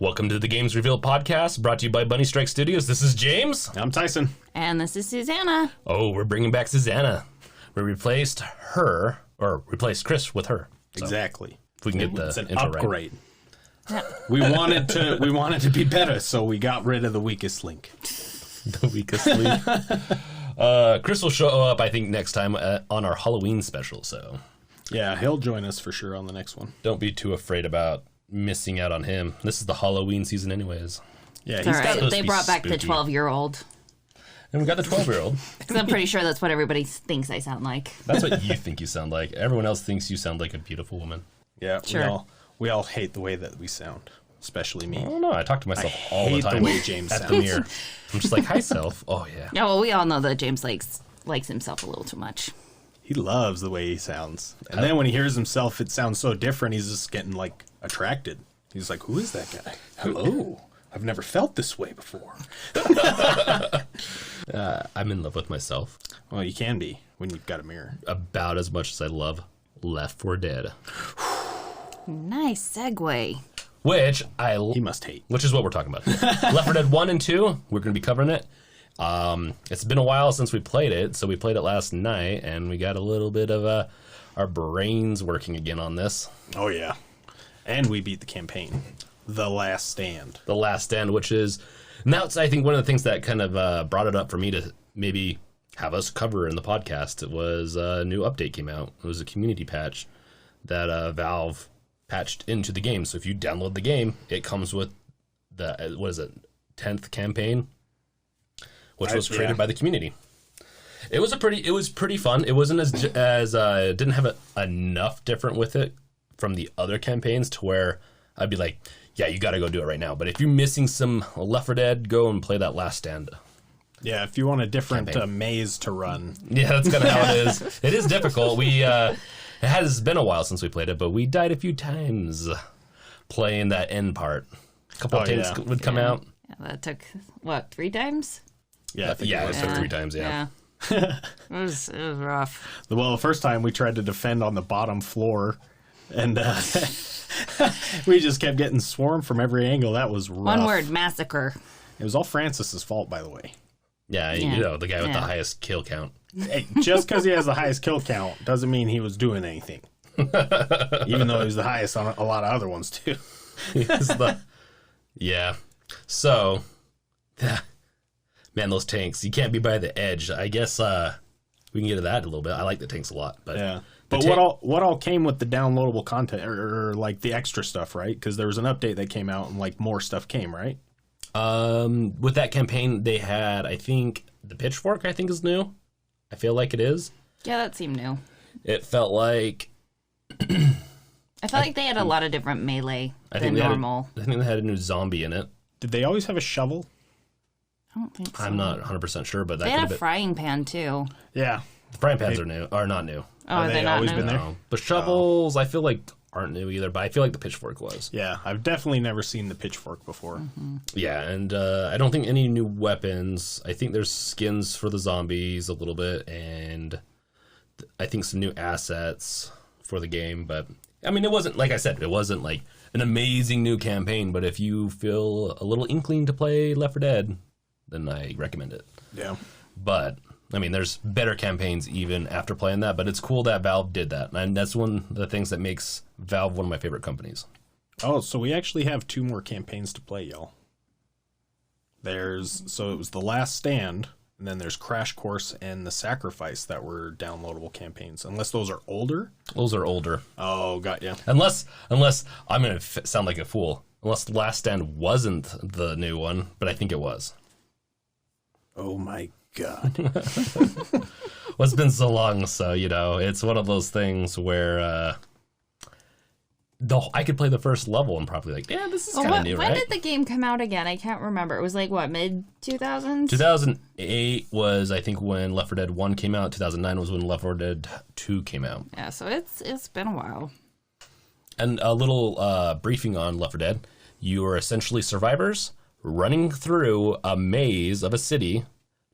Welcome to the Games Revealed podcast, brought to you by Bunny Strike Studios. This is James. I'm Tyson. And this is Susanna. Oh, we're bringing back Susanna. We replaced Chris with her. So, exactly. if we can get the It's an intro upgrade. Yeah. We wanted to be better, so we got rid of the weakest link. The weakest link. Chris will show up, I think, next time on our Halloween special. So Yeah, he'll join us for sure on the next one. don't be too afraid about missing out on him. This is the Halloween season anyways. Yeah, It's all right. supposed They to be brought back the spooky. 12-year-old. And we got the 12-year-old. Because I'm pretty sure that's what everybody thinks I sound like. That's what you think you sound like. Everyone else thinks you sound like a beautiful woman. yeah. Sure. We all hate the way that we sound, especially me. I don't know. I talk to myself all the hate the time way James at the sounds. mirror. I'm just like, hi, self. Oh, yeah. Yeah, well, we all know that James likes himself a little too much. He loves the way he sounds, and then when he hears himself, it sounds so different. He's just getting like attracted. He's like, "Who is that guy? Hello, I've never felt this way before." I'm in love with myself Well, you can be when you've got a mirror. about as much as I love Left 4 Dead, Nice segue. which He must hate. which is what we're talking about. Left 4 Dead 1 and 2, we're going to be covering it. It's been a while since we played it, so we played it last night, and we got a little bit of our brains working again on this. Oh yeah, and we beat the campaign, The Last Stand. The Last Stand, which is, and that's, I think, one of the things that kind of brought it up for me to maybe have us cover in the podcast. It was a new update came out. It was a community patch that Valve patched into the game. So if you download the game, it comes with the, 10th campaign, which was created by the community. It was pretty fun. It wasn't as it didn't have enough different with it from the other campaigns to where I'd be like, yeah, you got to go do it right now. But if you're missing some Left 4 Dead, go and play that Last Stand. Yeah, if you want a different maze to run. Yeah, that's kind of how it is. It is difficult. It has been a while since we played it, but we died a few times playing that end part. A couple of tanks would come out. Yeah, that took, 3 times? Yeah, I think Yeah, it it was. took 3 times, yeah. it was rough. Well, the first time we tried to defend on the bottom floor, and we just kept getting swarmed from every angle. That was rough. One word, massacre. It was all Francis's fault, by the way. Yeah, Yeah. you know, the guy with the Yeah. highest kill count. Hey, just because he has the highest kill count doesn't mean he was doing anything. Even though he was the highest on a lot of other ones, too. Yeah. So, man, those tanks, you can't be by the edge. I guess we can get to that a little bit. I like the tanks a lot. But Yeah. But what all came with the downloadable content, or like the extra stuff, right? Because there was an update that came out and like more stuff came, right? with that campaign, they had, I think, the pitchfork, I think, is new. I feel like it is. Yeah, that seemed new. It felt like... I felt like they had a lot of different melee than normal. I think they had a new zombie in it. Did they always have a shovel? I don't think so. I'm not 100% sure, but that They could had have a been... frying pan, too. Yeah. The frying pans are new, are not new. Oh, Are are they they not always new? been there? No. But shovels, I feel like, aren't new either, but I feel like the pitchfork was. Yeah, I've definitely never seen the pitchfork before. Mm-hmm. Yeah, and I don't think any new weapons. I think there's skins for the zombies a little bit, and I think some new assets for the game. But, I mean, it wasn't, like I said, it wasn't like an amazing new campaign, but if you feel a little inkling to play Left 4 Dead, then I recommend it. Yeah. But, I mean, there's better campaigns even after playing that, but it's cool that Valve did that. And that's one of the things that makes Valve one of my favorite companies. Oh, so we actually have 2 more campaigns to play, y'all. So it was The Last Stand, and then there's Crash Course and The Sacrifice that were downloadable campaigns. Unless those are older? Those are older. Oh, got ya. Unless I'm going to sound like a fool. Unless The Last Stand wasn't the new one, but I think it was. Oh my god. Well, it's been so long, so, you know, it's one of those things where I could play the first level and probably like, yeah, this is kind of new, when right? did the game come out again? I can't remember. It was like, what, mid-2000s? 2008 was, I think, when Left 4 Dead 1 came out. 2009 was when Left 4 Dead 2 came out. Yeah, so it's been a while. And a little briefing on Left 4 Dead. You are essentially survivors running through a maze of a city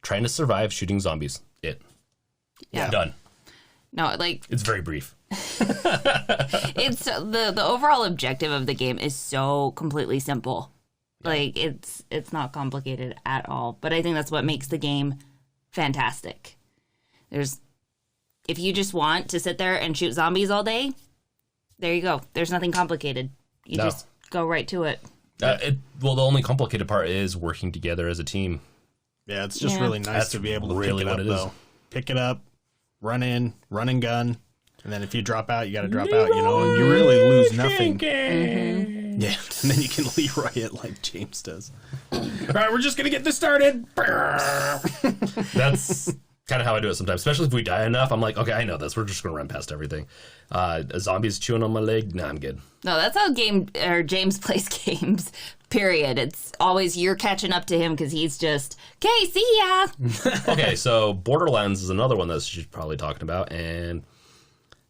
trying to survive shooting zombies. Yeah. Done. No, like, It's very brief. it's the overall objective of the game is so completely simple. Like, it's not complicated at all. But I think that's what makes the game fantastic. If you just want to sit there and shoot zombies all day, there you go. There's nothing complicated. You just go right to it. Well, the only complicated part is working together as a team. Yeah, it's just really nice to be able to pick it up, though. Pick it up, run in, run and gun, and then if you drop out, you got to drop out, and you really lose nothing. Mm-hmm. Yeah, and then you can Leroy it like James does. All right, we're just going to get this started. That's kind of how I do it sometimes, especially if we die enough. I'm like, okay, I know this. We're just going to run past everything. A zombie's chewing on my leg. Nah, I'm good. No, that's how James plays games, period. It's always you're catching up to him because he's just, okay, see ya. Okay, so Borderlands is another one that she's probably talking about, and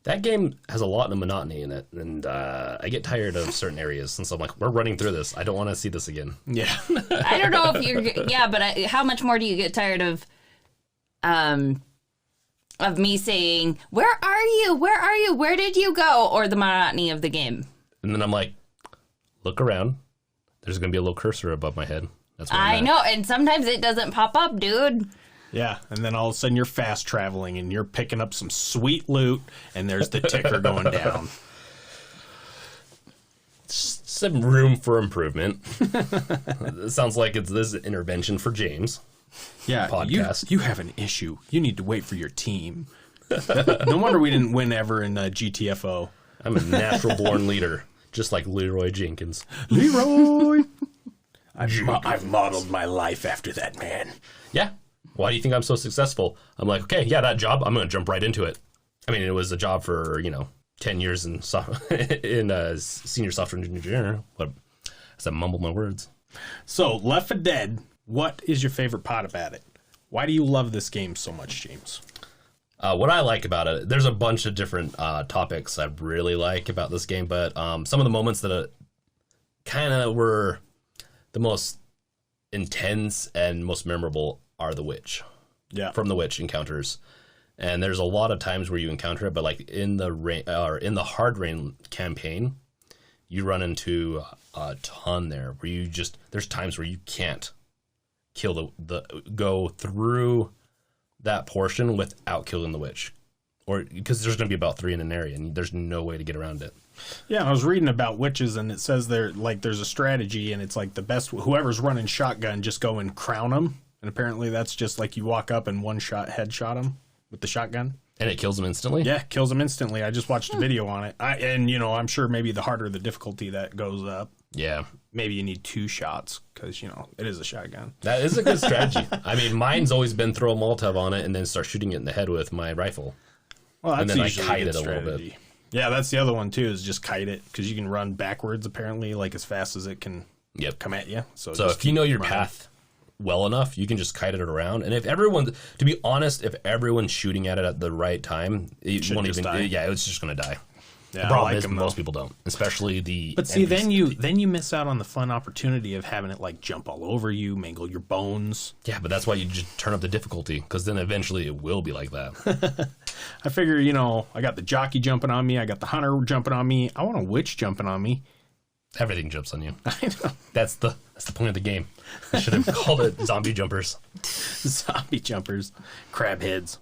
that game has a lot of monotony in it, and I get tired of certain areas, since I'm like, we're running through this. I don't want to see this again. Yeah. I don't know if you're, but how much more do you get tired of me saying, where are you? Where are you? Where did you go? Or the monotony of the game. And then I'm like, look around. There's going to be a little cursor above my head. That's where I know, and sometimes it doesn't pop up, dude. Yeah, and then all of a sudden you're fast traveling and you're picking up some sweet loot, and there's the ticker going down. Some room for improvement. It sounds like this is an intervention for James. Yeah, podcast. You have an issue. You need to wait for your team. No wonder we didn't win ever in GTFO. I'm a natural-born leader, just like Leroy Jenkins. Leroy! I've modeled my life after that man. Yeah. Why do you think I'm so successful? I'm like, okay, yeah, that job, I'm going to jump right into it. I mean, it was a job for, 10 years in senior software engineer. But as I mumble my words. So, Left 4 Dead, what is your favorite part about it? Why do you love this game so much, James? What I like about it, there's a bunch of different topics I really like about this game, but some of the moments that kind of were the most intense and most memorable are the witch. Yeah. From the witch encounters. And there's a lot of times where you encounter it, but like in the rain or in the Hard Rain campaign, you run into a ton there where there's times where you can't kill go through that portion without killing the witch, or because there's going to be about 3 in an area and there's no way to get around it. Yeah, I was reading about witches and it says there's a strategy and it's like the best, whoever's running shotgun, just go and crown them. And apparently that's just like you walk up and headshot them with the shotgun. And it kills them instantly? Yeah, kills them instantly. I just watched a video on it. I'm sure maybe the harder the difficulty that goes up. Yeah. Maybe you need 2 shots because, it is a shotgun. That is a good strategy. I mean, mine's always been throw a Molotov on it and then start shooting it in the head with my rifle. Well, that's and then usually I kite a good it a strategy. little bit. Yeah, that's the other one, too, is just kite it because you can run backwards, apparently, like as fast as it can come at you. So if you know your path well enough, you can just kite it around. And if everyone's shooting at it at the right time, it won't even die. Yeah, it's just going to die. Yeah, the problem is most people don't, especially the. But see, then you miss out on the fun opportunity of having it like jump all over you, mangle your bones. Yeah, but that's why you just turn up the difficulty, because then eventually it will be like that. I figure, I got the jockey jumping on me, I got the hunter jumping on me, I want a witch jumping on me. Everything jumps on you. I know. That's the point of the game. I should have called it zombie jumpers. Zombie jumpers, crab heads,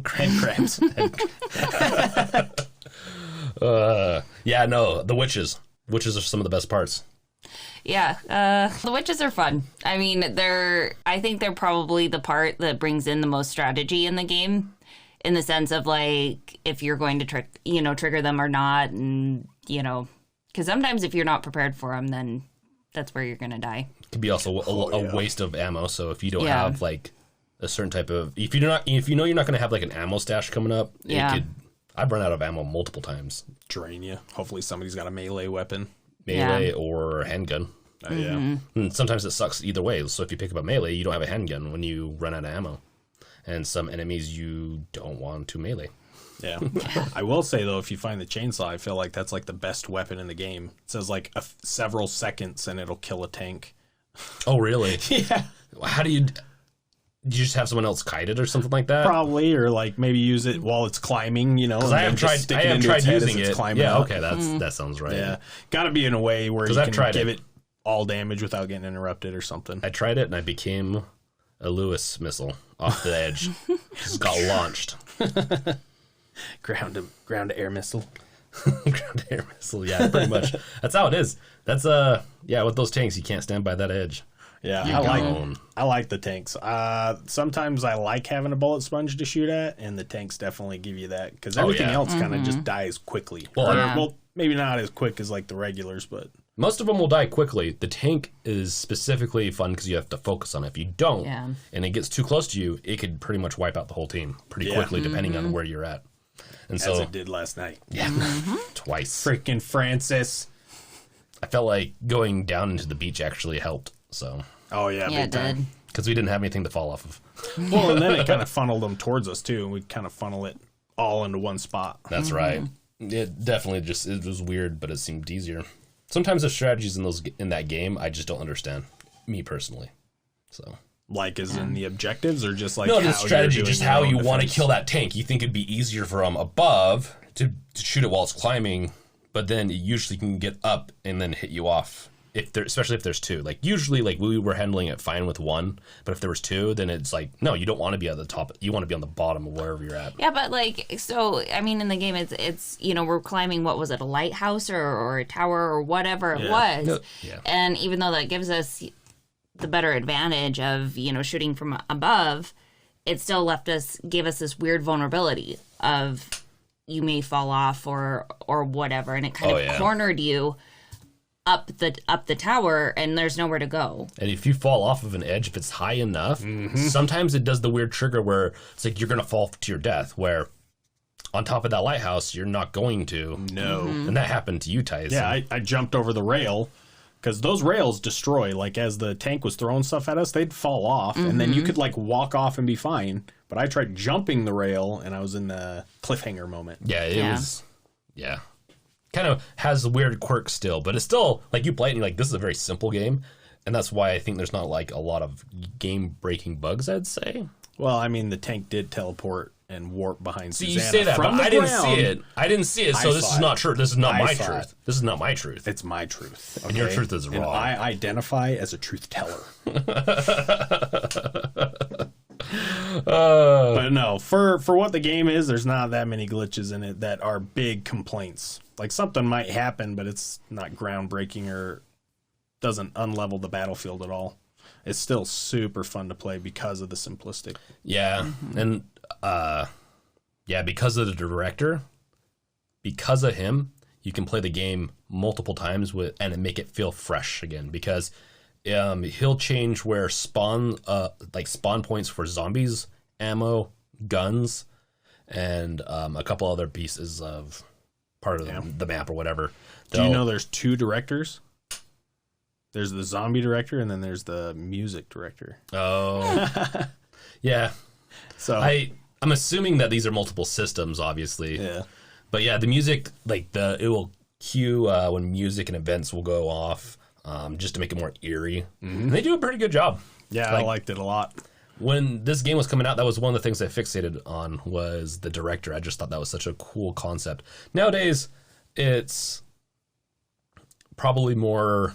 crabs. The witches. Witches are some of the best parts. Yeah, the witches are fun. I mean, I think they're probably the part that brings in the most strategy in the game, in the sense of like if you're going to trigger them or not, and because sometimes if you're not prepared for them, then that's where you're gonna die. It could be also a waste of ammo. So if you don't have like a certain type of, if you know you're not gonna have like an ammo stash coming up, I've run out of ammo multiple times. Drain you. Hopefully somebody's got a melee weapon. Melee or handgun. Yeah. And sometimes it sucks either way. So if you pick up a melee, you don't have a handgun when you run out of ammo. And some enemies you don't want to melee. Yeah. I will say, though, if you find the chainsaw, I feel like that's like the best weapon in the game. It says like several seconds and it'll kill a tank. Oh, really? Yeah. How do you just have someone else kite it or something like that? Probably, or like maybe use it while it's climbing, Because I have tried using it. Climbing yeah, up. okay, that sounds right. Yeah. Got to be in a way where you can give it all damage without getting interrupted or something. I tried it and I became a Lewis missile off the edge. Just got launched. Ground to air missile. Ground to air missile, yeah, pretty much. That's how it is. That's with those tanks, you can't stand by that edge. Yeah, I like the tanks. Sometimes I like having a bullet sponge to shoot at, and the tanks definitely give you that because everything else kind of just dies quickly. Well, maybe not as quick as like the regulars, but most of them will die quickly. The tank is specifically fun because you have to focus on it. If you don't, and it gets too close to you, it could pretty much wipe out the whole team pretty quickly, depending on where you're at. And as it did last night. Yeah, twice. Freaking Francis. I felt like going down into the beach actually helped. So. Oh yeah, big time. Because we didn't have anything to fall off of. Well, and then it kind of funneled them towards us too, and we kind of funnel it all into one spot. That's right. It definitely it was weird, but it seemed easier. Sometimes the strategies in that game I just don't understand, me personally. So. Like as in the objectives, or just like no, the strategy, just how you want to kill that tank. You think it'd be easier from above to shoot it while it's climbing, but then it usually can get up and then hit you off. Especially if there's two. Like usually, like we were handling it fine with one, but if there was two, then it's like no, you don't want to be at the top. You want to be on the bottom of wherever you're at. Yeah, but like so, I mean, in the game, it's we're climbing what was it, a lighthouse or a tower or whatever it was, and even though that gives us the better advantage of shooting from above, it still gave us this weird vulnerability of you may fall off or whatever, and it kind of cornered you up the tower, and there's nowhere to go. And if you fall off of an edge, if it's high enough, sometimes it does the weird trigger where it's like you're gonna fall to your death. Where on top of that lighthouse, you're not going to. No, and that happened to you, Tyson. Yeah, I jumped over the rail. Because those rails destroy, like as the tank was throwing stuff at us, they'd fall off, and then you could like walk off and be fine. But I tried jumping the rail, and I was in the cliffhanger moment. Yeah, it was, kind of has a weird quirk still, but it's still, like you play it and you're like, this is a very simple game, and that's why I think there's not like a lot of game-breaking bugs, I'd say. Well, I mean, the tank did teleport and warp behind Susanna. You say that, but I didn't see it. I didn't see it, so this is not true. This is not my truth. This is not my truth. It's my truth. Okay? And your truth is wrong. And I identify as a truth teller. But no, for what the game is, there's not that many glitches in it that are big complaints. Like something might happen, but it's not groundbreaking or doesn't unlevel the battlefield at all. It's still super fun to play because of the simplistic. Yeah, and because of the director, because of him, you can play the game multiple times and make it feel fresh again. Because he'll change where spawn points for zombies, ammo, guns, and a couple other pieces of part of the map or whatever. Do you know there's two directors? There's the zombie director, and then there's the music director. Oh, yeah. So I'm assuming that these are multiple systems, obviously. Yeah. But yeah, the music, it will cue when music and events will go off, just to make it more eerie. And they do a pretty good job. Yeah, I liked it a lot. When this game was coming out, that was one of the things I fixated on was the director. I just thought that was such a cool concept. Nowadays, it's probably more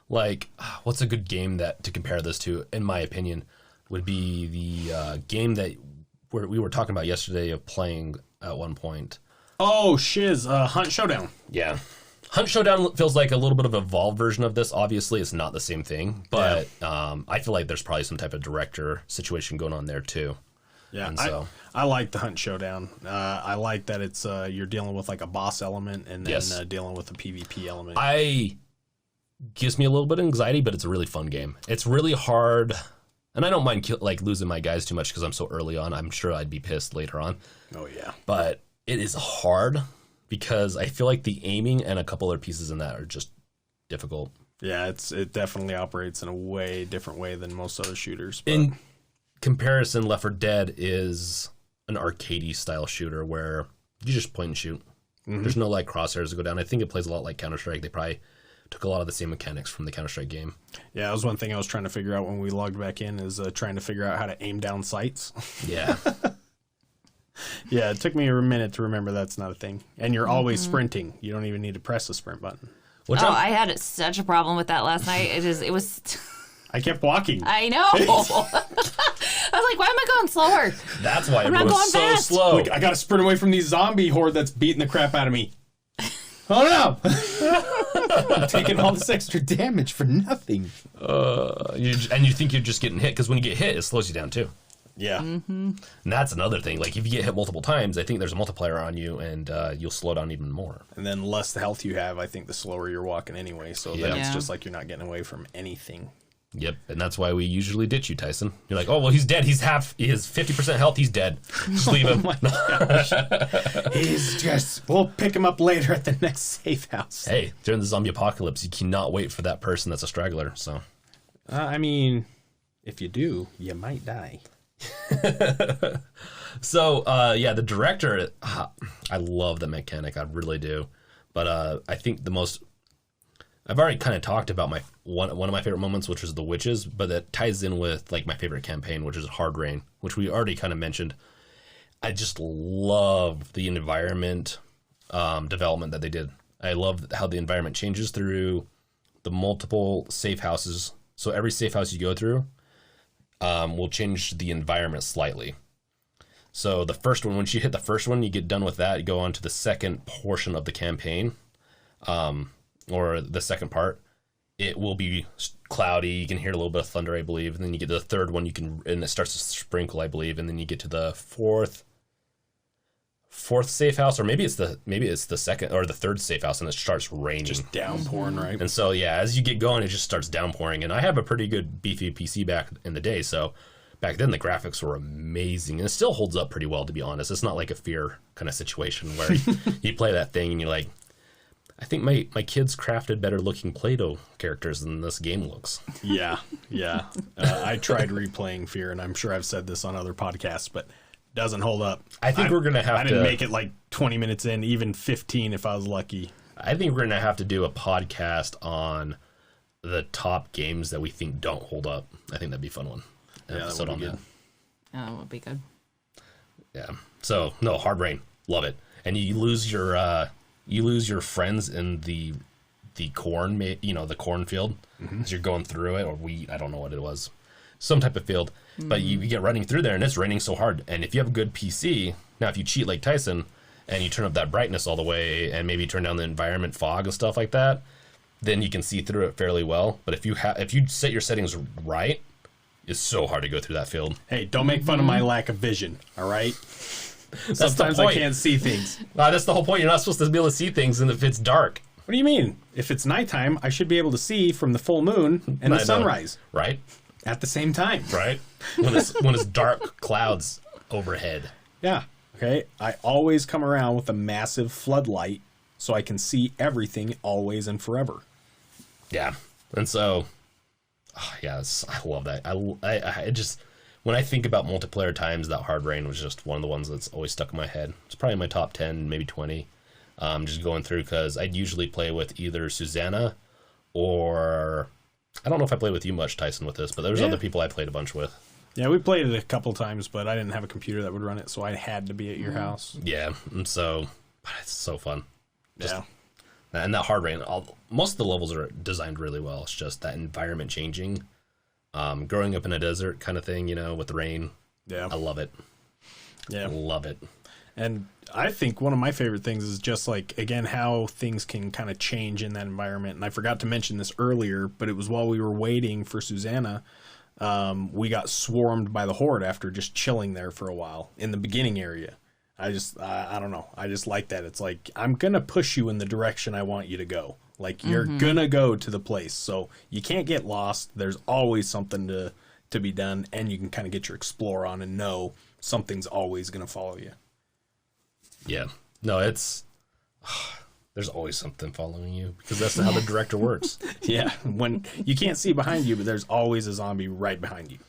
like, what's a good game to compare this to, in my opinion, would be the game that we were talking about yesterday of playing at one point. Oh, shiz, Hunt Showdown. Yeah. Hunt Showdown feels like a little bit of an evolved version of this. Obviously, it's not the same thing, but I feel like there's probably some type of director situation going on there, too. Yeah, so I like the Hunt Showdown. I like that it's you're dealing with like a boss element and then dealing with a PvP element. Gives me a little bit of anxiety, but it's a really fun game. It's really hard, and I don't mind losing my guys too much because I'm so early on. I'm sure I'd be pissed later on. Oh, yeah. But it is hard because I feel like the aiming and a couple other pieces in that are just difficult. Yeah, it definitely operates in a way different way than most other shooters. But in comparison, Left 4 Dead is an arcadey style shooter where you just point and shoot. There's no like crosshairs to go down. I think it plays a lot like Counter-Strike. They probably took a lot of the same mechanics from the Counter-Strike game. Yeah, that was one thing I was trying to figure out when we logged back in is trying to figure out how to aim down sights. Yeah. Yeah, it took me a minute to remember that's not a thing. And you're always sprinting. You don't even need to press the sprint button. I had such a problem with that last night. It was. I kept walking. I know. I was like, why am I going slower? That's why everyone's so fast. Slow. Like, I got to sprint away from these zombie horde that's beating the crap out of me. Oh no! I'm taking all this extra damage for nothing. You think you're just getting hit, because when you get hit, it slows you down too. Yeah. Mm-hmm. And that's another thing. Like, if you get hit multiple times, I think there's a multiplier on you, and you'll slow down even more. And then the less the health you have, I think the slower you're walking anyway. So then it's just like you're not getting away from anything. Yep, and that's why we usually ditch you, Tyson. You're like, oh, well, he's dead. He has 50% health. He's dead. Just leave him. Oh my gosh. He's just... We'll pick him up later at the next safe house. Hey, during the zombie apocalypse, you cannot wait for that person that's a straggler, so... I mean, if you do, you might die. So, the director... I love the mechanic. I really do. But I think the most... I've already kind of talked about one of my favorite moments, which was the witches, but that ties in with like my favorite campaign, which is Hard Rain, which we already kind of mentioned. I just love the environment development that they did. I love how the environment changes through the multiple safe houses. So every safe house you go through will change the environment slightly. So the first one, once you hit the first one, you get done with that, you go on to the second portion of the campaign. Or the second part, it will be cloudy. You can hear a little bit of thunder, I believe. And then you get to the third one, and it starts to sprinkle, I believe. And then you get to the fourth safe house, or maybe it's the second or the third safe house, and it starts raining. Just downpouring, right? And so, as you get going, it just starts downpouring. And I have a pretty good beefy PC back in the day, so back then the graphics were amazing. And it still holds up pretty well, to be honest. It's not like a Fear kind of situation where you play that thing and you're like, I think my kids crafted better looking Play-Doh characters than this game looks. Yeah. I tried replaying Fear, and I'm sure I've said this on other podcasts, but it doesn't hold up. I think we're going to have to... I didn't make it like 20 minutes in, even 15 if I was lucky. I think we're going to have to do a podcast on the top games that we think don't hold up. I think that'd be a fun one. That would be good. That would be good. Yeah. So, no, Hard Rain. Love it. And you lose your friends in the corn, the cornfield as you're going through it, or wheat. I don't know what it was, some type of field. But you get running through there, and it's raining so hard. And if you have a good PC, now if you cheat like Tyson and you turn up that brightness all the way, and maybe turn down the environment fog and stuff like that, then you can see through it fairly well. But if you set your settings right, it's so hard to go through that field. Hey, don't make fun of my lack of vision. All right. Sometimes I can't see things. That's the whole point. You're not supposed to be able to see things if it's dark. What do you mean? If it's nighttime, I should be able to see from the full moon and the sunrise. Right. At the same time. Right. When it's dark clouds overhead. Yeah. Okay. I always come around with a massive floodlight so I can see everything always and forever. Yeah. And so, I love that. I just... When I think about multiplayer times, that Hard Rain was just one of the ones that's always stuck in my head. It's probably in my top 10, maybe 20. Just going through, because I'd usually play with either Susanna or... I don't know if I played with you much, Tyson, with this, but there's other people I played a bunch with. Yeah, we played it a couple times, but I didn't have a computer that would run it, so I had to be at your house. Yeah, and so... It's so fun. Yeah. And that Hard Rain, most of the levels are designed really well. It's just that environment changing... growing up in a desert kind of thing, with the rain. Yeah. I love it. Yeah. I love it. And I think one of my favorite things is just like, again, how things can kind of change in that environment. And I forgot to mention this earlier, but it was while we were waiting for Susanna, we got swarmed by the horde after just chilling there for a while in the beginning area. I don't know. I just like that. It's like, I'm going to push you in the direction I want you to go. Like, you're going to go to the place. So you can't get lost. There's always something to be done. And you can kind of get your explore on and know something's always going to follow you. Yeah. No, there's always something following you, because that's how the director works. Yeah. When you can't see behind you, but there's always a zombie right behind you.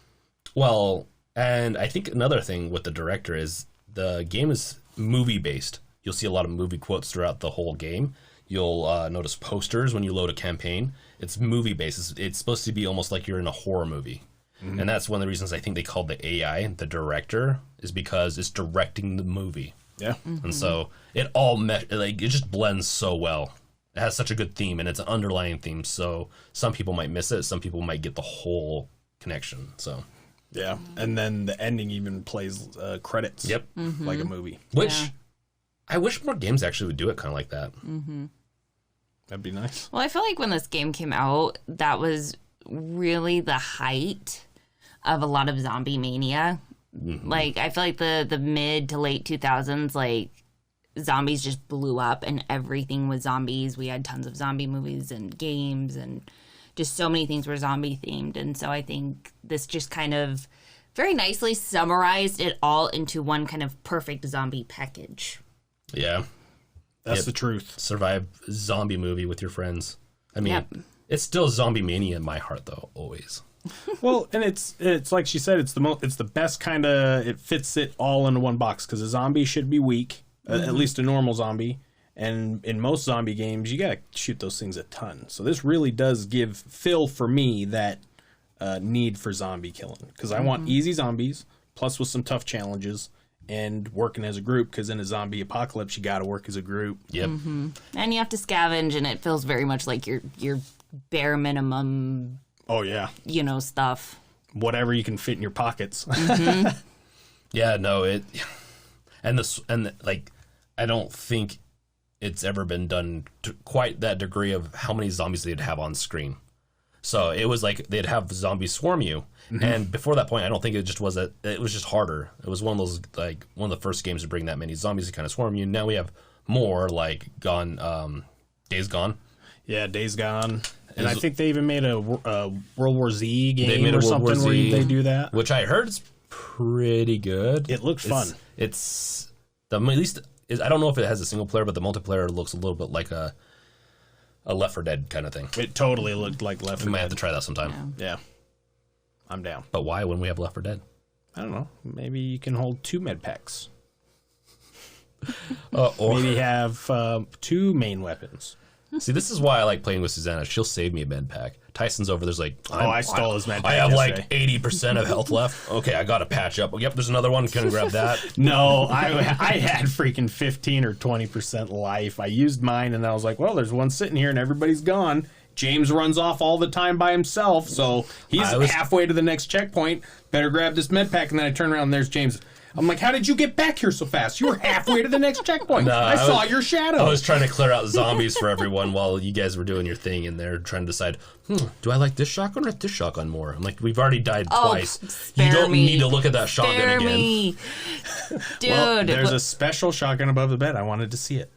Well, and I think another thing with the director is the game is movie-based. You'll see a lot of movie quotes throughout the whole game. You'll notice posters when you load a campaign. It's movie-based. It's supposed to be almost like you're in a horror movie. Mm-hmm. And that's one of the reasons I think they called the AI the director, is because it's directing the movie. Yeah. Mm-hmm. And so it all it just blends so well. has such a good theme, and it's an underlying theme. So some people might miss it. Some people might get the whole connection. So yeah, and then the ending even plays credits. Yep, like a movie. Which I wish more games actually would do it kind of like that. That'd be nice. Well, I feel like when this game came out, that was really the height of a lot of zombie mania. Like, I feel like the mid to late 2000s, like, zombies just blew up and everything was zombies. We had tons of zombie movies and games and just so many things were zombie themed. And so I think this just kind of very nicely summarized it all into one kind of perfect zombie package. Yeah. That's the truth. Survive zombie movie with your friends. I mean, it's still zombie mania in my heart, though, always. Well, and it's like she said, it's the best kind of, it fits it all into one box, because a zombie should be weak, at least a normal zombie. And in most zombie games, you gotta shoot those things a ton. So this really does fill for me that need for zombie killing, because I want easy zombies, plus with some tough challenges, and working as a group, because in a zombie apocalypse, you gotta work as a group. Yep. And you have to scavenge, and it feels very much like your bare minimum. Oh yeah, Stuff. Whatever you can fit in your pockets. Yeah, no, I don't think it's ever been done to quite that degree of how many zombies they'd have on screen. So it was like they'd have zombies swarm you, and before that point, I don't think it just was that. It was just harder. It was one of those one of the first games to bring that many zombies to kind of swarm you. Now we have more Days Gone. Yeah, Days Gone. And I think they even made a World War Z game or something where they do that. Which I heard is pretty good. It looks fun. It's at least I don't know if it has a single player, but the multiplayer looks a little bit like a Left 4 Dead kind of thing. It totally looked like Left 4 Dead. We might have to try that sometime. Yeah. I'm down. But why when we have Left 4 Dead? I don't know. Maybe you can hold 2 med packs. Or maybe have 2 main weapons. See, this is why I like playing with Susanna. She'll save me a med pack. Tyson's over there's I stole his med pack. I have yesterday. 80% of health left. Okay, I got to patch up. Yep, there's another one. Can grab that. No, I had freaking 15 or 20% life. I used mine, and I was like, well, there's one sitting here, and everybody's gone. James runs off all the time by himself, so he's halfway to the next checkpoint. Better grab this med pack, and then I turn around, and there's James. I'm like, how did you get back here so fast? You were halfway to the next checkpoint. I saw your shadow. I was trying to clear out zombies for everyone while you guys were doing your thing, and they're trying to decide, do I like this shotgun or this shotgun more? I'm like, we've already died twice. You don't need to look at that shotgun again. Dude. Well, there's a special shotgun above the bed. I wanted to see it.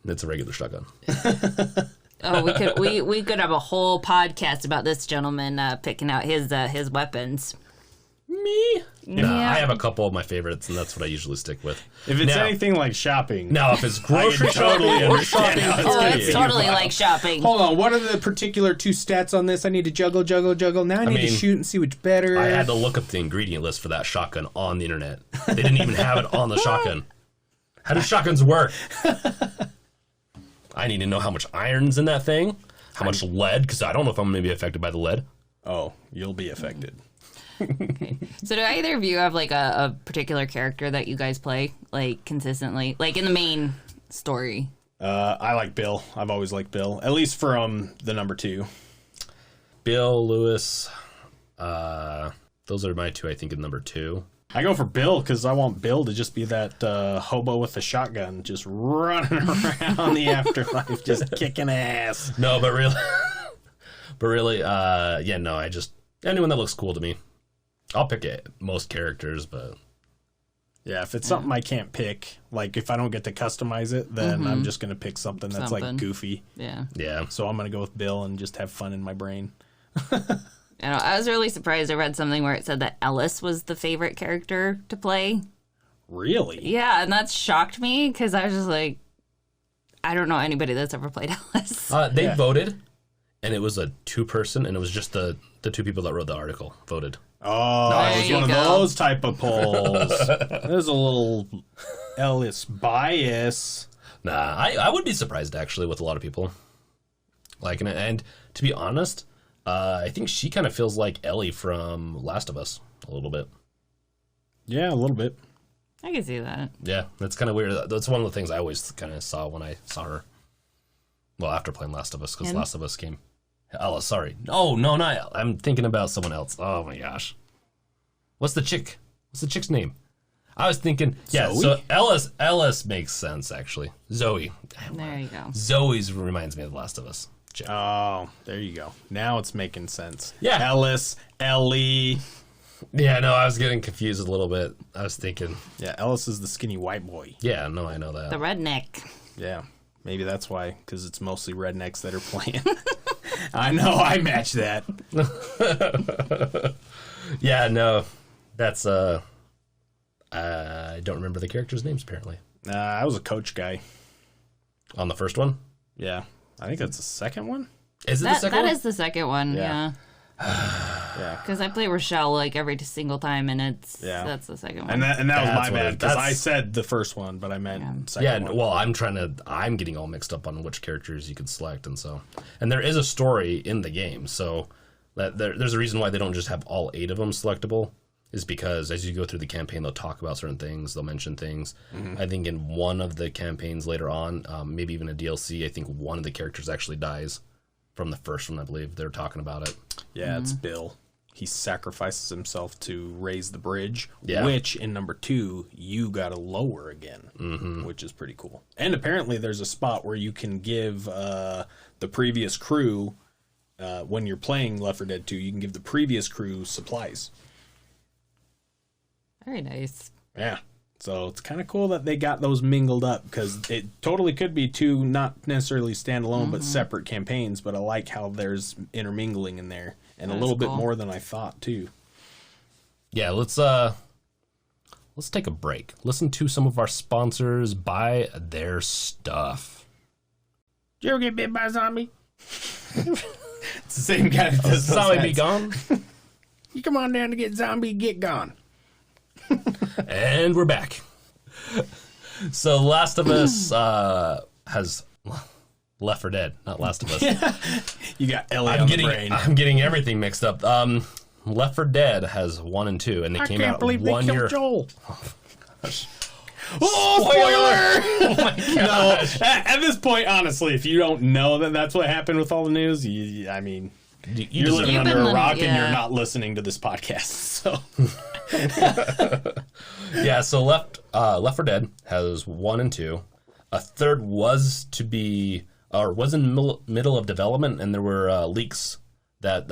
It's a regular shotgun. We could have a whole podcast about this gentleman picking out his weapons. Me? Nah, I have a couple of my favorites, and that's what I usually stick with. If it's anything like shopping. Now, if it's grocery totally understand how it's totally like shopping. Hold on, what are the particular 2 stats on this? I need to juggle. Now I need to shoot and see which better. I had to look up the ingredient list for that shotgun on the internet. They didn't even have it on the shotgun. How do shotguns work? I need to know how much iron's in that thing, how much lead, because I don't know if I'm going to be affected by the lead. Oh, you'll be affected. Okay. So do either of you have like a particular character that you guys play like consistently, like in the main story? I like Bill. I've always liked Bill, at least from the number 2. Bill, Lewis, those are my 2, I think, in number 2. I go for Bill because I want Bill to just be that hobo with the shotgun, just running around the afterlife, just kicking ass. No, but really, I just anyone that looks cool to me. I'll pick most characters, but yeah, if it's something I can't pick, like if I don't get to customize it, then I'm just gonna pick something that's like goofy. Yeah. So I'm gonna go with Bill and just have fun in my brain. I was really surprised. I read something where it said that Ellis was the favorite character to play. Really? Yeah, and that shocked me because I was just like, I don't know anybody that's ever played Ellis. They voted, and it was a 2-person, and it was just the 2 people that wrote the article voted. Oh, it was one of those type of polls. There's a little Ellis bias. Nah, I would be surprised, actually, with a lot of people. And to be honest, I think she kind of feels like Ellie from Last of Us a little bit. Yeah, a little bit. I can see that. Yeah, that's kind of weird. That's one of the things I always kind of saw when I saw her. Well, after playing Last of Us, because Last of Us came. Ellis, sorry. Oh, no, not Ellis. I'm thinking about someone else. Oh, my gosh. What's the chick? What's the chick's name? I was thinking, yeah, Zoe? So Ellis makes sense, actually. Zoe. There you go. Zoe's reminds me of The Last of Us. Chick. Oh, there you go. Now it's making sense. Yeah. Ellis, Ellie. Yeah, no, I was getting confused a little bit. I was thinking. Yeah, Ellis is the skinny white boy. Yeah, no, I know that. The redneck. Yeah, maybe that's why, because it's mostly rednecks that are playing. I know, I match that. Yeah, no, that's, I don't remember the characters' names, apparently. I was a coach guy. On the first one? Yeah, I think that's the second one. Is it the second one? That is the second one, yeah. Yeah, because I play Rochelle like every single time, and that's the second one. And that was my bad, because I said the first one, but I meant second one. Well, I'm getting all mixed up on which characters you can select, and there is a story in the game, so that there's a reason why they don't just have all 8 of them selectable, is because as you go through the campaign, they'll talk about certain things, they'll mention things. Mm-hmm. I think in one of the campaigns later on, maybe even a DLC, I think one of the characters actually dies from the first one, I believe. They're talking about it. Yeah, it's Bill. He sacrifices himself to raise the bridge, yeah. Which in number 2, you got to lower again, which is pretty cool. And apparently there's a spot where you can give the previous crew, when you're playing Left 4 Dead 2, you can give the previous crew supplies. Very nice. Yeah. So it's kind of cool that they got those mingled up, because it totally could be 2 not necessarily standalone but separate campaigns, but I like how there's intermingling in there, and a little bit more than I thought too. Yeah, let's take a break. Listen to some of our sponsors, buy their stuff. Did you ever get bit by a zombie? It's the same guy that does Zombie be gone. You come on down to get zombie, get gone. And we're back. So Last of Us has Left 4 Dead, not Last of Us. You got Ellie on the brain. I'm getting everything mixed up. Left 4 Dead has 1 and 2, and they came out 1 year. Joel. Oh, spoiler! Oh my gosh! No, at this point, honestly, if you don't know that that's what happened with all the news, I mean, you're living under a rock and you're not listening to this podcast. So. Yeah, so Left 4 Dead has 1 and 2. A third was in middle of development, and there were leaks that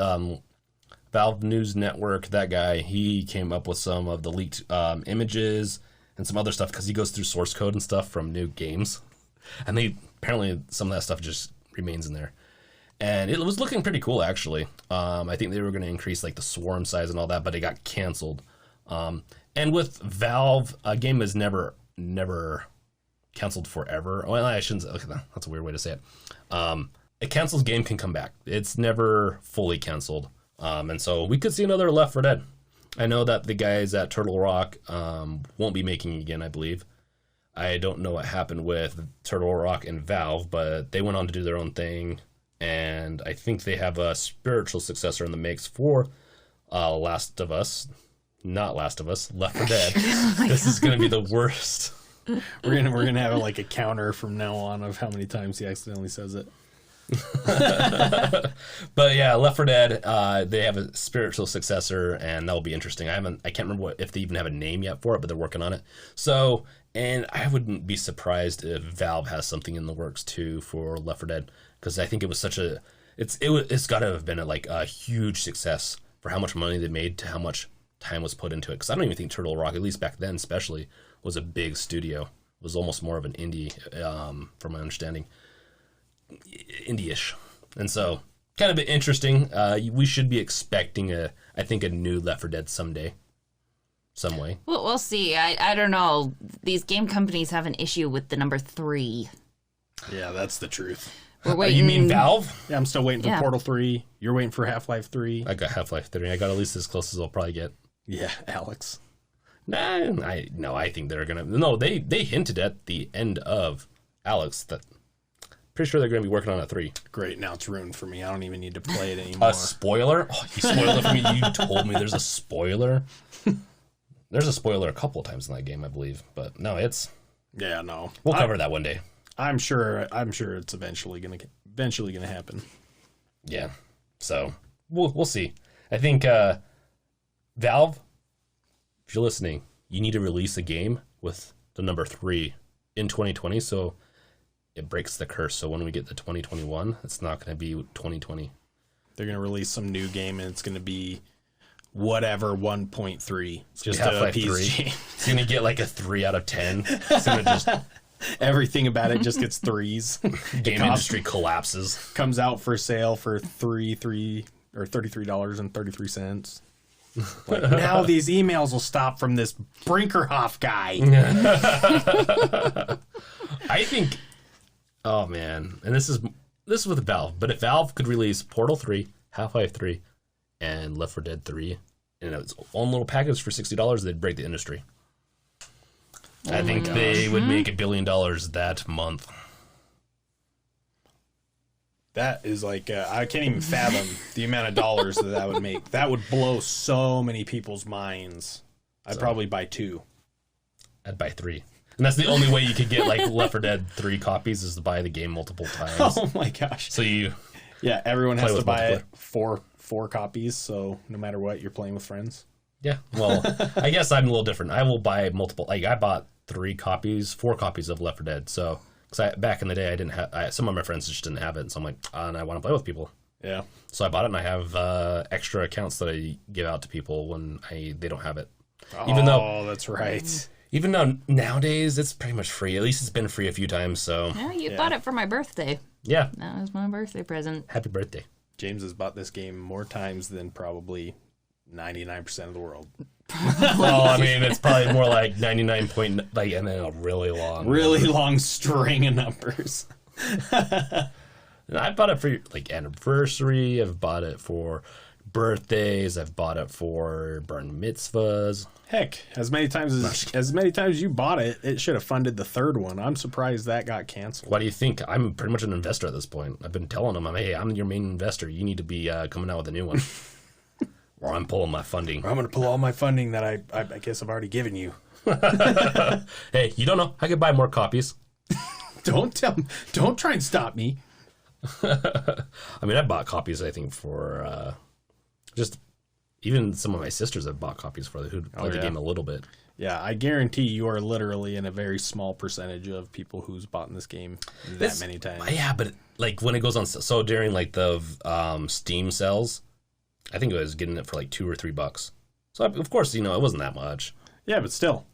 Valve News Network, that guy, he came up with some of the leaked images and some other stuff, because he goes through source code and stuff from new games, and apparently some of that stuff just remains in there. And it was looking pretty cool, actually. I think they were going to increase like the swarm size and all that, but it got canceled. And with Valve, a game is never canceled forever. Well, I shouldn't say, okay, that's a weird way to say it. A canceled game can come back. It's never fully canceled. And so we could see another Left 4 Dead. I know that the guys at Turtle Rock won't be making it again, I believe. I don't know what happened with Turtle Rock and Valve, but they went on to do their own thing. And I think they have a spiritual successor in the mix for Last of Us. Not Last of Us, Left 4 Dead. This is going to be the worst. We're gonna have like a counter from now on of how many times he accidentally says it. But yeah, Left 4 Dead, they have a spiritual successor, and that'll be interesting. I can't remember if they even have a name yet for it, but they're working on it. So, and I wouldn't be surprised if Valve has something in the works too for Left 4 Dead, because I think it was it's got to have been a huge success for how much money they made to how much time was put into it. Because I don't even think Turtle Rock, at least back then especially, was a big studio. It was almost more of an indie, from my understanding. Indie-ish. And so, kind of interesting. We should be expecting a new Left 4 Dead someday. Some way. Well, we'll see. I don't know. These game companies have an issue with the number 3. Yeah, that's the truth. We're waiting. You mean Valve? Yeah, I'm still waiting for Portal 3. You're waiting for Half-Life 3. I got Half-Life 3. I got at least as close as I'll probably get. Yeah, Alex. I think they're gonna. No, they hinted at the end of Alex that. Pretty sure they're going to be working on a 3. Great, now it's ruined for me. I don't even need to play it anymore. A spoiler? Oh, you spoiled it for me. You told me there's a spoiler. There's a spoiler a couple of times in that game, I believe. But no, it's... Yeah, no. We'll cover that one day. I'm sure it's eventually gonna happen. Yeah. So we'll see. I think Valve, if you're listening, you need to release a game with the number 3 in 2020, so it breaks the curse. So when we get to 2021, it's not going to be 2020. They're going to release some new game, and it's going to be whatever 1.3. Just to appease James. It's going to get like a 3 out of 10. It's going to just... Everything about it just gets 3s. Game industry collapses. Comes out for sale for $33.33. Like, now these emails will stop from this Brinkerhoff guy. I think, oh man, and this is with Valve, but if Valve could release Portal 3, Half-Life 3, and Left 4 Dead 3 in its own little package for $60, they'd break the industry. I think they would make $1 billion that month. That is like, I can't even fathom the amount of dollars that would make. That would blow so many people's minds. I'd probably buy 2. I'd buy 3. And that's the only way you could get like Left 4 Dead 3 copies is to buy the game multiple times. Oh my gosh. So everyone has to buy it 4 copies, so no matter what, you're playing with friends. Yeah, well, I guess I'm a little different. I will buy multiple, like I bought 4 copies of Left 4 Dead, so... Because back in the day, I didn't have... some of my friends just didn't have it, so I'm like, and I want to play with people. Yeah. So I bought it, and I have extra accounts that I give out to people when they don't have it. Oh, that's right. Even though nowadays, it's pretty much free. At least it's been free a few times, so... Yeah, you bought it for my birthday. Yeah. That was my birthday present. Happy birthday. James has bought this game more times than probably 99% of the world. Well, I mean, it's probably more like 99 point, like, and then a really long string of numbers. And I bought it for like anniversary. I've bought it for birthdays. I've bought it for bar mitzvahs. Heck, as many times as you bought it, it should have funded the 3rd one. I'm surprised that got canceled. Why do you think? I'm pretty much an investor at this point. I've been telling them, hey, I'm your main investor. You need to be coming out with a new one. Or I'm pulling my funding. I'm going to pull all my funding that I guess I've already given you. Hey, you don't know. I could buy more copies. Don't try and stop me. I mean, I bought copies, I think, for just even some of my sisters have bought copies for who played the game a little bit. Yeah, I guarantee you are literally in a very small percentage of people who's bought this game that many times. Yeah, but like when it goes on, so during like the Steam sales, I think it was getting it for like $2 or $3. So of course, it wasn't that much. Yeah, but still,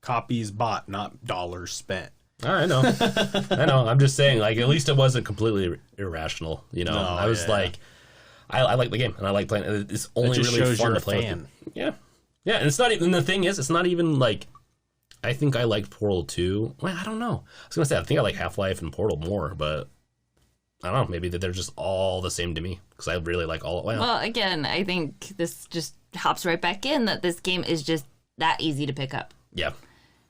copies bought, not dollars spent. I know. I know. I'm just saying, like, at least it wasn't completely irrational. No, I was like, I like the game and I like playing it. It's only really fun to play. Yeah. Yeah. And it's not even, the thing is, it's not even like, I think I liked Portal 2. Well, I don't know. I was going to say, I think I like Half-Life and Portal more, but I don't know. Maybe they're just all the same to me because I really like all. Well, again, I think this just hops right back in that this game is just that easy to pick up. Yeah.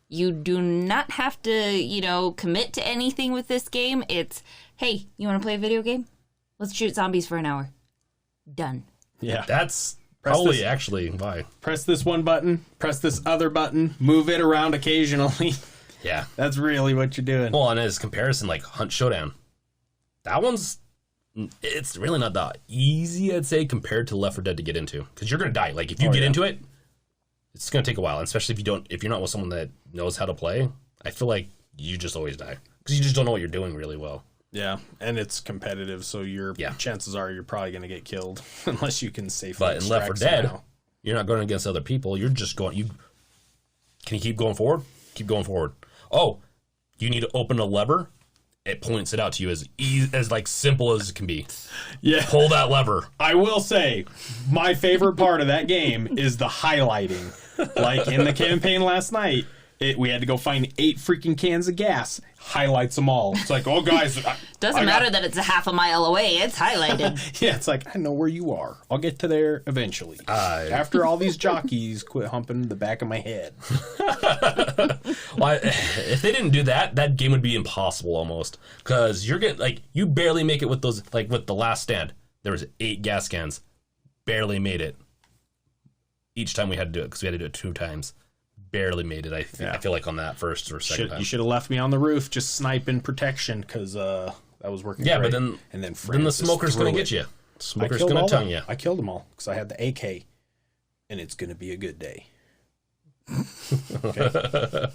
You do not have to, commit to anything with this game. It's, hey, you want to play a video game? Let's shoot zombies for an hour. Done. Yeah. That's probably actually why. Press this one button, press this other button, move it around occasionally. Yeah. That's really what you're doing. Well, and as comparison, like Hunt Showdown, it's really not that easy, I'd say, compared to Left 4 Dead to get into. Because you're going to die. Like, if you get into it, it's going to take a while. And especially if you're not with someone that knows how to play, I feel like you just always die. Because you just don't know what you're doing really well. Yeah, and it's competitive, so your chances are you're probably going to get killed unless you can safely But in Left 4 Dead, you're not going against other people. You're just going... Can you keep going forward? Keep going forward. Oh, you need to open a lever? It points it out to you as like simple as it can be. Yeah. Pull that lever. I will say, my favorite part of that game is the highlighting. Like in the campaign last night, we had to go find 8 freaking cans of gas. Highlights them all. It's like, oh guys. Doesn't matter that it's a half a mile away. It's highlighted. Yeah, it's like, I know where you are. I'll get to there eventually. After all these jockeys quit humping the back of my head. Well, if they didn't do that, that game would be impossible almost. Because you're getting, like, you barely make it with those, like with The Last Stand. There was 8 gas cans. Barely made it. Each time we had to do it, because we had to do it 2 times. barely made it. I feel like on that first or second time. You should have left me on the roof just sniping protection because that was working great. But then the smoker's going to get you. Smoker's going to tongue you. I killed them all because I had the AK, and it's going to be a good day. Okay.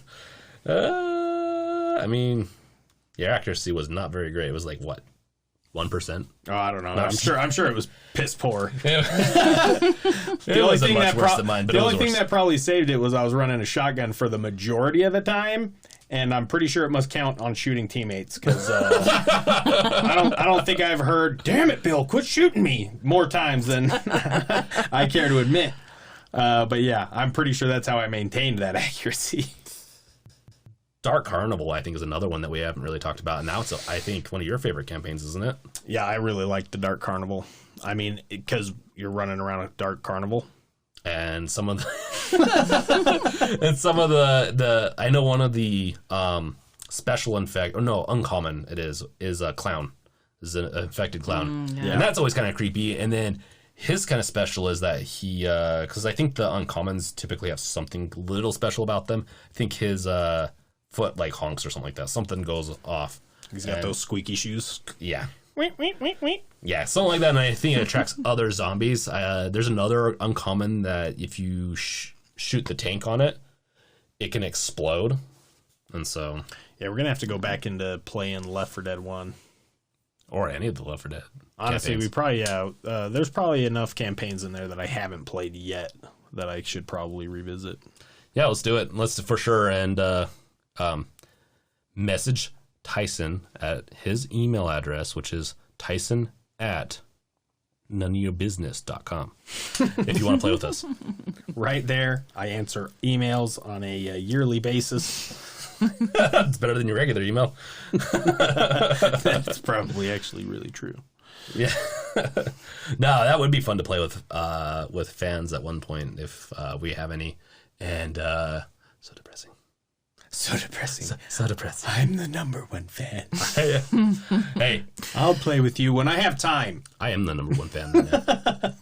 I mean, your accuracy was not very great. It was like, what, 1%? Oh, I don't know. I'm sure it was piss poor. The only thing that probably saved it was I was running a shotgun for the majority of the time, and I'm pretty sure it must count on shooting teammates because I don't think I've heard, "Damn it, Bill, quit shooting me," more times than I care to admit. But yeah, I'm pretty sure that's how I maintained that accuracy. Dark Carnival, I think, is another one that we haven't really talked about. And now it's, I think, one of your favorite campaigns, isn't it? Yeah, I really like the Dark Carnival. I mean, because you're running around a Dark Carnival. And some of the... I know one of the special uncommon it is a clown. Is an infected clown. Yeah. And that's always kind of creepy. And then his kind of special is that he... Because I think the uncommons typically have something little special about them. I think his... foot like honks or something like that. Something goes off. He's got those squeaky shoes. Yeah. Wait. Yeah, something like that. And I think it attracts other zombies. There's another uncommon that if you shoot the tank on it, it can explode. And so... Yeah, we're going to have to go back into playing Left 4 Dead 1. Or any of the Left 4 Dead Honestly, campaigns. we probably... there's probably enough campaigns in there that I haven't played yet that I should probably revisit. Yeah, let's do it. Let's for sure. And... message Tyson at his email address, which is tyson@noneofyourbusiness.com if you want to play with us. Right there, I answer emails on a yearly basis. It's better than your regular email. That's probably actually really true. Yeah. No, that would be fun to play with fans at one point if we have any. And so depressing. So depressing. So depressing. I'm the #1 fan. Hey, I'll play with you when I have time. I am the #1 fan. Yeah.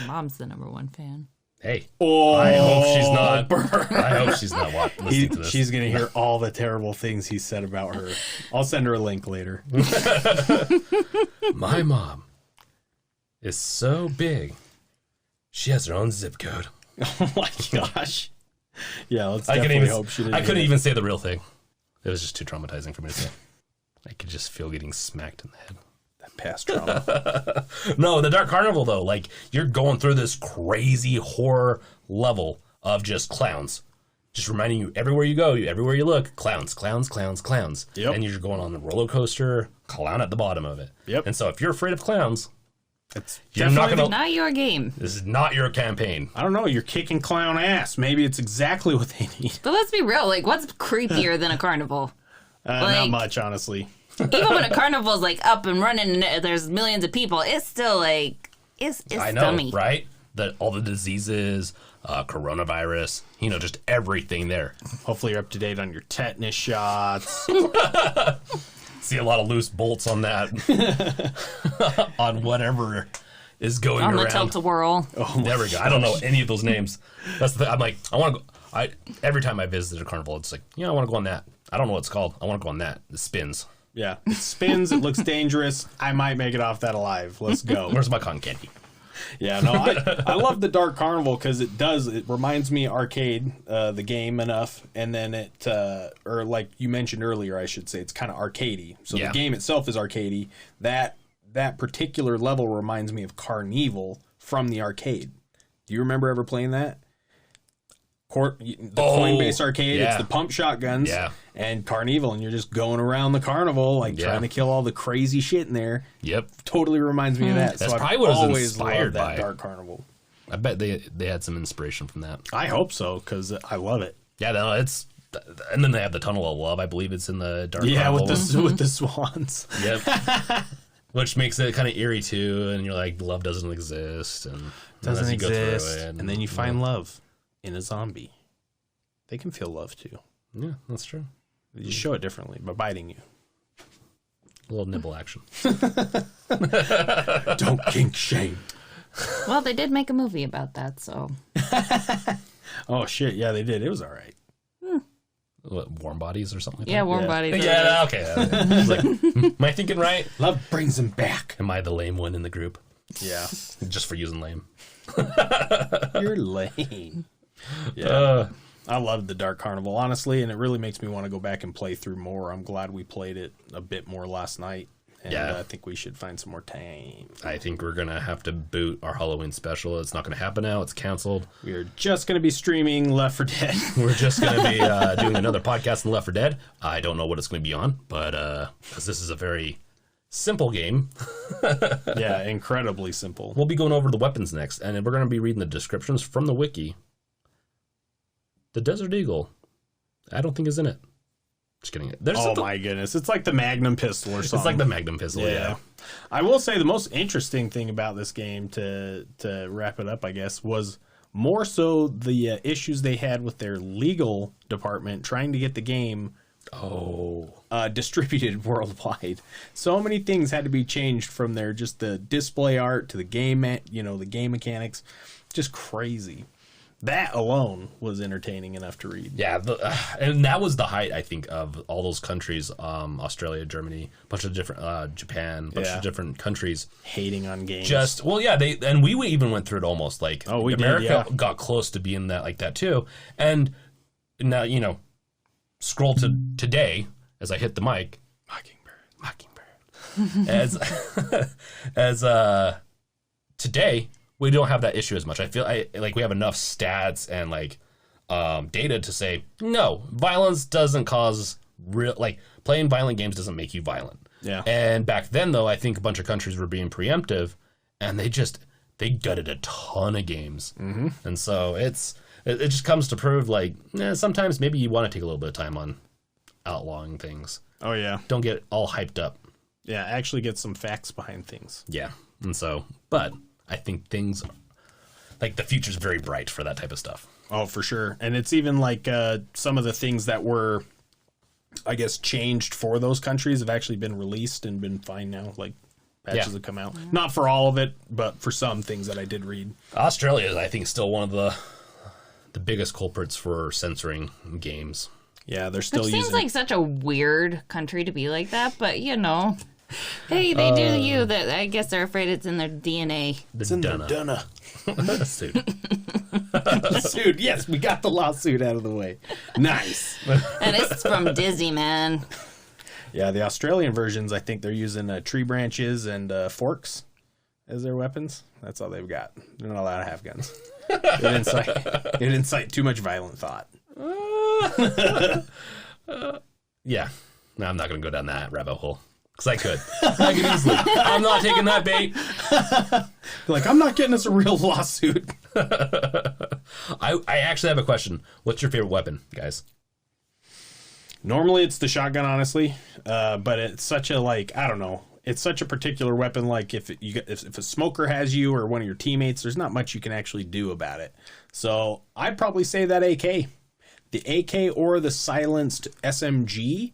Mom's the #1 fan. Hey. Oh, I hope she's not. I hope she's not listening to this. She's going to hear all the terrible things he said about her. I'll send her a link later. My mom is so big. She has her own zip code. Oh my gosh. Yeah, let's definitely hope she didn't. I couldn't even say the real thing. It was just too traumatizing for me to say. I could just feel getting smacked in the head. That past trauma. No, the Dark Carnival, though, like, you're going through this crazy horror level of just clowns. Just reminding you, everywhere you go, everywhere you look, clowns. Yep. And you're going on the roller coaster, clown at the bottom of it. Yep. And so if you're afraid of clowns... It's Not your game. This is not your campaign. I don't know. You're kicking clown ass. Maybe it's exactly what they need. But let's be real. Like, what's creepier than a carnival? Not much, honestly. Even when a carnival's like up and running and there's millions of people, it's still like it's I know, dummy. right? All the diseases, coronavirus, just everything there. Hopefully, you're up to date on your tetanus shots. See a lot of loose bolts on that, on whatever is going on around. the tilt-a-whirl. Oh, there we go. I don't know any of those names. That's the thing. I'm like, I want to go. Every time I visit a carnival, it's like, I want to go on that. I don't know what it's called. I want to go on that. It spins. Yeah, it spins. It looks dangerous. I might make it off that alive. Let's go. Where's my cotton candy? Yeah, no, I love the Dark Carnival because it reminds me arcade, the game enough, and then it, or like you mentioned earlier, I should say, it's kind of arcadey. So the game itself is arcadey. That particular level reminds me of Carnival from the arcade. Do you remember ever playing that? Coin-based arcade, it's the pump shotguns and Carnival, and you're just going around the carnival trying to kill all the crazy shit in there. Yep. Totally reminds me of that. That's so probably I've what it was always inspired loved that by. Dark Carnival. I bet they had some inspiration from that. I hope so, because I love it. Yeah, no, it's... And then they have the Tunnel of Love. I believe it's in the Dark Carnival. Yeah, with the swans. Yep. Which makes it kind of eerie, too, and you're like, love doesn't exist. And doesn't as you exist. Go through it, and then you find love in a zombie. They can feel love, too. Yeah, that's true. They just show it differently by biting you. A little nibble action. Don't kink shame. Well, they did make a movie about that, so. Oh, shit. Yeah, they did. It was all right. What, Warm Bodies or something like Yeah, that? Warm Bodies. Yeah, okay. I was like, am I thinking right? Love brings them back. Am I the lame one in the group? Yeah. Just for using lame. You're lame. Yeah. I loved the Dark Carnival, honestly, and it really makes me want to go back and play through more. I'm glad we played it a bit more last night. And I think we should find some more time. I think we're going to have to boot our Halloween special. It's not going to happen now. It's canceled. We're just going to be streaming Left 4 Dead. We're just going to be doing another podcast on Left 4 Dead. I don't know what it's going to be on, but because this is a very simple game. Yeah, incredibly simple. We'll be going over the weapons next, and we're going to be reading the descriptions from the wiki. The Desert Eagle, I don't think is in it. Just kidding. My goodness. It's like the Magnum pistol or something. It's like the Magnum pistol, yeah. I will say the most interesting thing about this game, to wrap it up, I guess, was more so the issues they had with their legal department trying to get the game distributed worldwide. So many things had to be changed from just the display art to the game, the game mechanics. Just crazy. That alone was entertaining enough to read. Yeah, and that was the height, I think, of all those countries, Australia, Germany, a bunch of different, Japan, a bunch of different countries. Hating on games. And we even went through it almost, like, America got close to being like that too. And now, scroll to today, as I hit the mic, Mockingbird. as today, we don't have that issue as much. I feel like we have enough stats and data to say, no, violence doesn't cause playing violent games doesn't make you violent. Yeah. And back then, though, I think a bunch of countries were being preemptive, and they gutted a ton of games. Mm-hmm. And so it just comes to prove sometimes maybe you want to take a little bit of time on outlawing things. Oh yeah. Don't get all hyped up. Yeah, actually get some facts behind things. Yeah. And so, but I think things the future's very bright for that type of stuff. Oh, for sure. And it's even some of the things that were, I guess, changed for those countries have actually been released and been fine now. Patches have come out. Yeah. Not for all of it, but for some things that I did read. Australia is, I think, still one of the biggest culprits for censoring games. Yeah, they're still using... It seems like such a weird country to be like that, but hey, they do you. That I guess they're afraid it's in their DNA. It's in their dunna. Suit. Suit. Yes, we got the lawsuit out of the way. Nice. And it's from Disney, man. Yeah, the Australian versions, I think they're using tree branches and forks as their weapons. That's all they've got. They're not allowed to have guns. It incite too much violent thought. Yeah. No, I'm not going to go down that rabbit hole. Because I could easily. I'm not taking that bait. I'm not getting us a real lawsuit. I actually have a question. What's your favorite weapon, guys? Normally it's the shotgun, honestly. But it's such a, I don't know. It's such a particular weapon. If a smoker has you or one of your teammates, there's not much you can actually do about it. So I'd probably say that AK. The AK or the silenced SMG.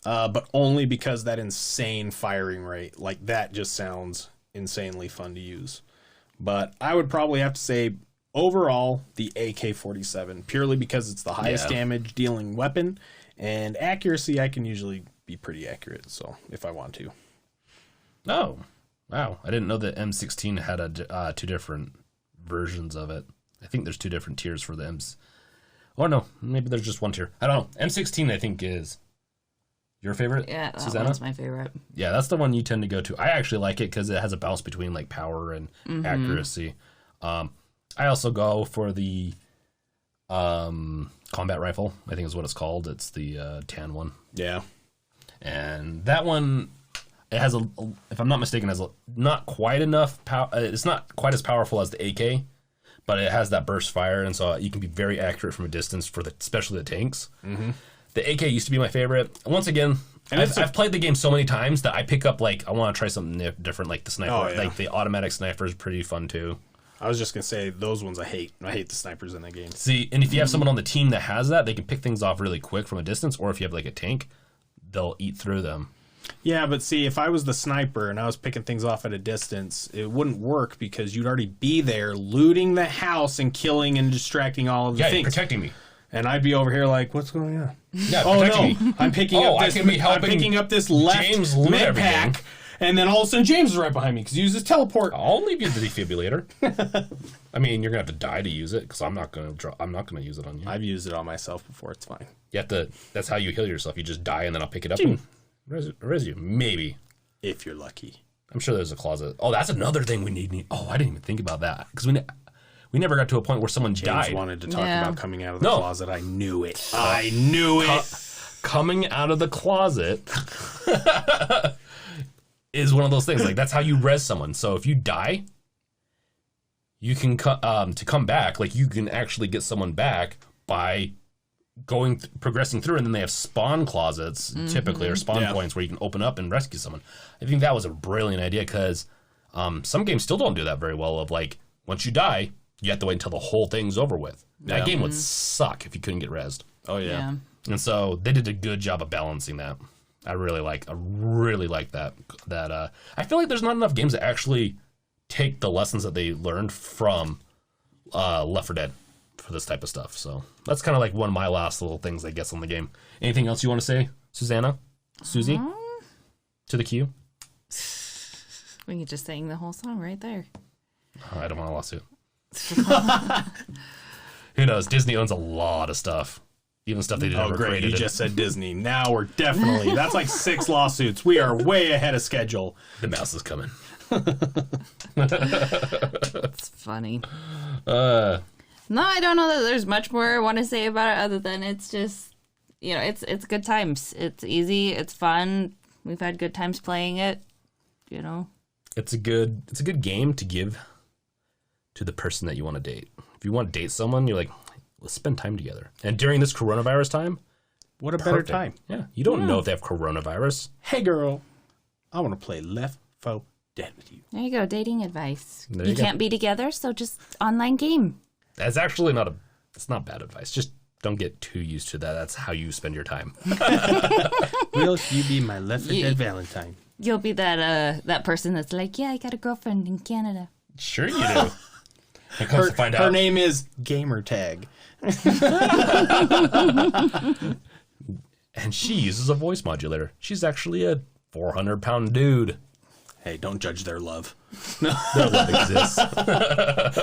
But only because that insane firing rate, that just sounds insanely fun to use. But I would probably have to say overall the AK-47, purely because it's the highest damage dealing weapon, and accuracy I can usually be pretty accurate. So if I want to. Oh, wow! I didn't know that M16 had two different versions of it. I think there's two different tiers for the M's. Or no, maybe there's just one tier. I don't know. M16 I think is. Your favorite? Yeah, that Susanna? one's my favorite. Yeah, that's the one you tend to go to. I actually like it because it has a balance between power and accuracy. I also go for the combat rifle. I think is what it's called. It's the tan one. Yeah, and that one it has if I'm not mistaken, has not quite enough power. It's not quite as powerful as the AK, but it has that burst fire, and so you can be very accurate from a distance especially the tanks. Mm-hmm. The AK used to be my favorite. Once again, I've played the game so many times that I pick up I want to try something different, like the sniper. Oh, yeah. The automatic sniper is pretty fun too. I was just gonna say those ones I hate. I hate the snipers in that game. See, and if you have someone on the team that has that, they can pick things off really quick from a distance. Or if you have a tank, they'll eat through them. Yeah, but see, if I was the sniper and I was picking things off at a distance, it wouldn't work because you'd already be there looting the house and killing and distracting all of the things. Yeah, protecting me. And I'd be over here like, what's going on? Yeah, oh, protecting no, me. I'm picking up this left James loot med everything. pack, and then all of a sudden James is right behind me because he uses teleport. I'll leave you the defibrillator. I mean, you're gonna have to die to use it because I'm not gonna use it on you. I've used it on myself before. It's fine. You have to. That's how you heal yourself. You just die and then I'll pick it up and res you. Maybe. If you're lucky. I'm sure there's a closet. Oh, that's another thing we need. Oh, I didn't even think about that because we never got to a point where someone James died. wanted to talk about coming out of the closet. I knew it. I knew it. Coming out of the closet is one of those things. Like that's how you res someone. So if you die, you can to come back. Like you can actually get someone back by progressing through, and then they have spawn closets typically, or spawn points where you can open up and rescue someone. I think that was a brilliant idea because some games still don't do that very well. Of like once you die, you have to wait until the whole thing's over with. That game would suck if you couldn't get rezzed. Oh yeah. And so they did a good job of balancing that. I really like that. I feel like there's not enough games that actually take the lessons that they learned from Left 4 Dead for this type of stuff. So that's kind of like one of my last little things, I guess, on the game. Anything else you want to say, Susanna? Suzie? To the queue? We could just sing the whole song right there. I don't want a lawsuit. Who knows? Disney owns a lot of stuff. Even stuff they didn't ever great. created. You just said Disney. Now we're definitely... That's like 6 lawsuits. We are way ahead of schedule. The mouse is coming. It's funny. No, I don't know that there's much more I want to say about it other than it's just, it's good times. It's easy. It's fun. We've had good times playing it, It's a good game to give to the person that you want to date. If you want to date someone, you're like, let's spend time together. And during this coronavirus time, what a better time. Yeah. You don't know if they have coronavirus. Hey, girl, I want to play Left 4 Dead with you. There you go. Dating advice. There You you go. can't be together, so just online game. That's actually it's not bad advice. Just don't get too used to that. That's how you spend your time. Will you be my Left 4 Dead Valentine? You'll be that person that's like, yeah, I got a girlfriend in Canada. Sure you do. Her name is Gamertag. And she uses a voice modulator. She's actually a 400-pound dude. Hey, don't judge their love. Their love exists.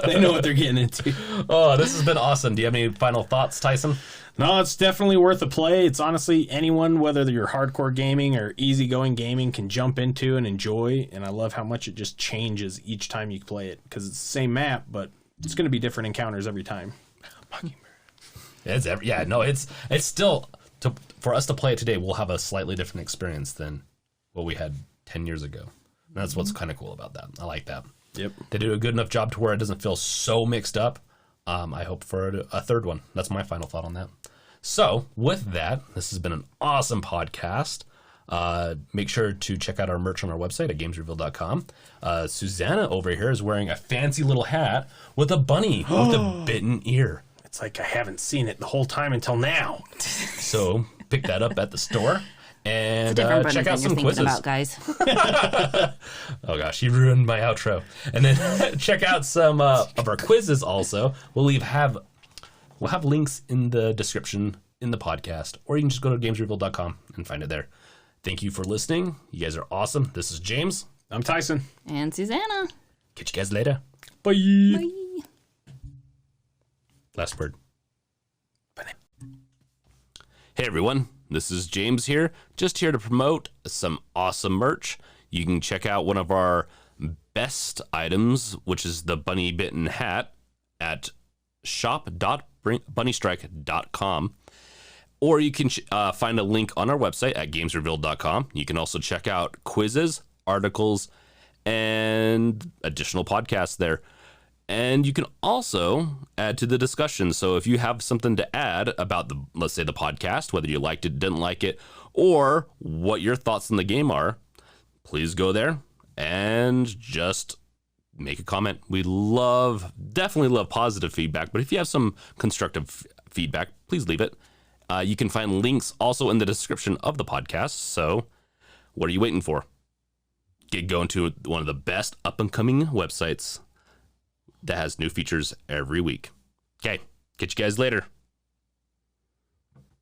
They know what they're getting into. Oh, this has been awesome. Do you have any final thoughts, Tyson? No, it's definitely worth a play. It's honestly anyone, whether you're hardcore gaming or easygoing gaming, can jump into and enjoy. And I love how much it just changes each time you play it because it's the same map, but it's going to be different encounters every time. It's still for us to play it today. We'll have a slightly different experience than what we had 10 years ago. And that's what's kind of cool about that. I like that. Yep. They do a good enough job to where it doesn't feel so mixed up. I hope for a third one. That's my final thought on that. So with that, this has been an awesome podcast. Make sure to check out our merch on our website at gamesreveal.com. Susanna over here is wearing a fancy little hat with a bunny with a bitten ear. It's like I haven't seen it the whole time until now. So pick that up at the store and check out some quizzes. About, guys. Oh gosh, you ruined my outro. And then check out some of our quizzes also. We'll have links in the description in the podcast, or you can just go to gamesreveal.com and find it there. Thank you for listening. You guys are awesome. This is James. I'm Tyson. And Susanna. Catch you guys later. Bye. Bye. Last word. Bye. Hey everyone, this is James here. Just here to promote some awesome merch. You can check out one of our best items, which is the bunny bitten hat, at shop.bunnystrike.com. Or you can find a link on our website at gamesrevealed.com. You can also check out quizzes, articles, and additional podcasts there. And you can also add to the discussion. So if you have something to add about let's say the podcast, whether you liked it, didn't like it, or what your thoughts on the game are, please go there and just make a comment. We definitely love positive feedback, but if you have some constructive feedback, please leave it. You can find links also in the description of the podcast. So What are you waiting for? Get going to one of the best up-and-coming websites that has new features every week. Okay, catch you guys later.